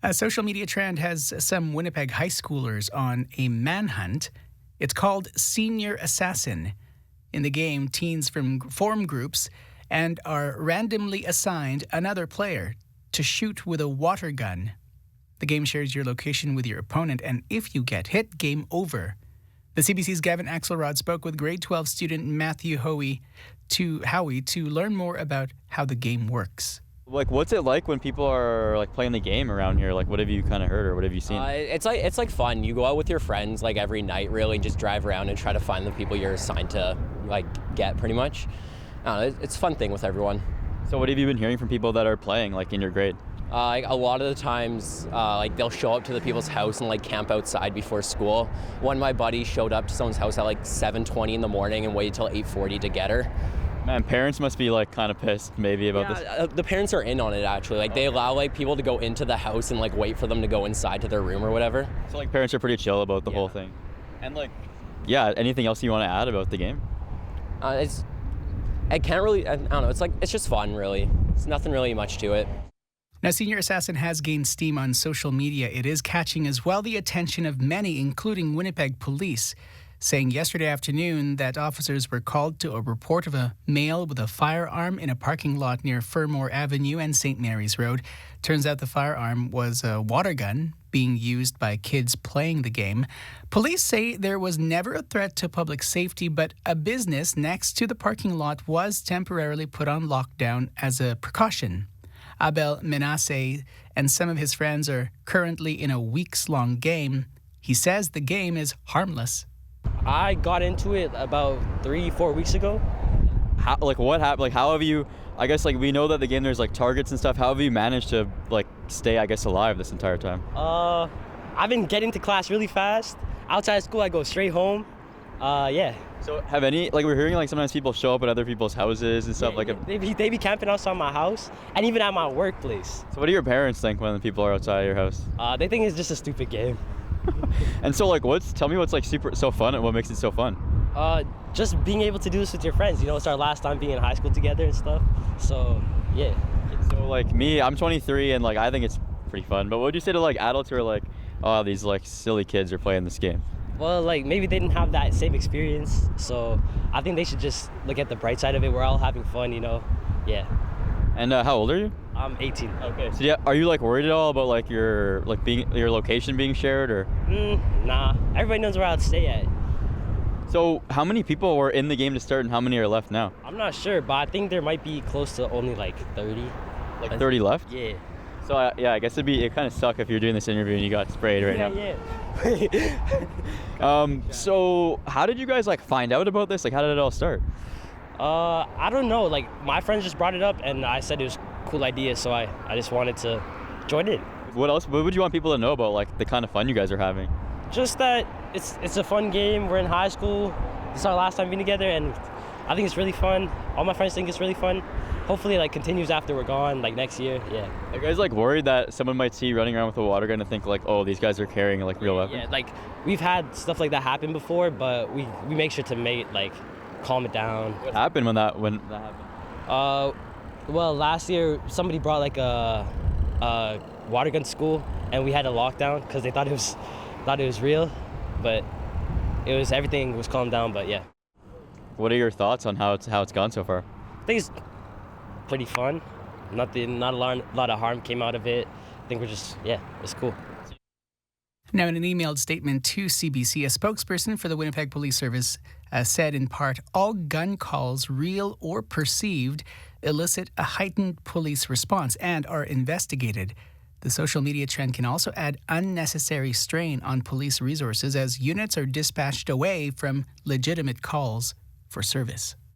A social media trend has some Winnipeg high schoolers on a manhunt. It's called Senior Assassin. In the game, teens form groups and are randomly assigned another player to shoot with a water gun. The game shares your location with your opponent, and if you get hit, game over. The CBC's Gavin Axelrod spoke with grade 12 student Matthew Howie to learn more about how the game works. What's it like when people are playing the game around here? What have you kind of heard or what have you seen? It's fun. You go out with your friends every night, really, and just drive around and try to find the people you're assigned to get, pretty much. I don't know, it's a fun thing with everyone. So what have you been hearing from people that are playing in your grade? A lot of the times, they'll show up to the people's house and camp outside before school. One of my buddies showed up to someone's house at 7:20 in the morning and waited till 8:40 to get her. Man, parents must be kind of pissed maybe about this. The parents are in on it, actually. They allow people to go into the house and wait for them to go inside to their room or whatever. So parents are pretty chill about the whole thing. And anything else you want to add about the game? I can't really, I don't know, it's just fun, really. It's nothing really much to it. Now, Senior Assassin has gained steam on social media. It is catching as well the attention of many, including Winnipeg police, saying yesterday afternoon that officers were called to a report of a male with a firearm in a parking lot near Fermor Avenue and St. Mary's Road. Turns out the firearm was a water gun being used by kids playing the game. Police say there was never a threat to public safety, but a business next to the parking lot was temporarily put on lockdown as a precaution. Abel Menasie and some of his friends are currently in a weeks-long game. He says the game is harmless. I got into it about 3-4 weeks ago. What happened? How have you, I guess we know that the game there's targets and stuff. How have you managed to stay, alive this entire time? I've been getting to class really fast. Outside of school, I go straight home. Yeah. So have we're hearing sometimes people show up at other people's houses and stuff They be camping outside my house and even at my workplace. So what do your parents think when the people are outside your house? They think it's just a stupid game. And so tell me what's so fun and what makes it so fun? Just being able to do this with your friends. It's our last time being in high school together and stuff. So yeah. So me, I'm 23 and I think it's pretty fun. But what would you say to adults who are oh, these silly kids are playing this game? Well, maybe they didn't have that same experience. So I think they should just look at the bright side of it. We're all having fun, Yeah. And how old are you? I'm 18. Okay. So are you worried at all about your your location being shared or? Nah. Everybody knows where I'd stay at. So how many people were in the game to start and how many are left now? I'm not sure, but I think there might be close to only 30. 30 left? Yeah. So I guess it kind of suck if you're doing this interview and you got sprayed right now. Yeah. So how did you guys find out about this? How did it all start? I don't know. My friends just brought it up and I said it was a cool idea, so I just wanted to join in. What would you want people to know about the kind of fun you guys are having? Just that it's a fun game. We're in high school. This is our last time being together and I think it's really fun. All my friends think it's really fun. Hopefully it continues after we're gone, next year. Yeah. Are you guys worried that someone might see you running around with a water gun and think oh, these guys are carrying real weapons? Yeah, we've had stuff like that happen before, but we make sure to calm it down. What happened when that happened? Well, last year somebody brought a water gun to school and we had a lockdown because they thought it was real, but everything was calmed down. But yeah. What are your thoughts on how it's gone so far? I think it's pretty fun. Not a lot of harm came out of it. I think it's cool. Now, in an emailed statement to CBC, a spokesperson for the Winnipeg Police Service said in part, all gun calls, real or perceived, elicit a heightened police response and are investigated. The social media trend can also add unnecessary strain on police resources as units are dispatched away from legitimate calls for service.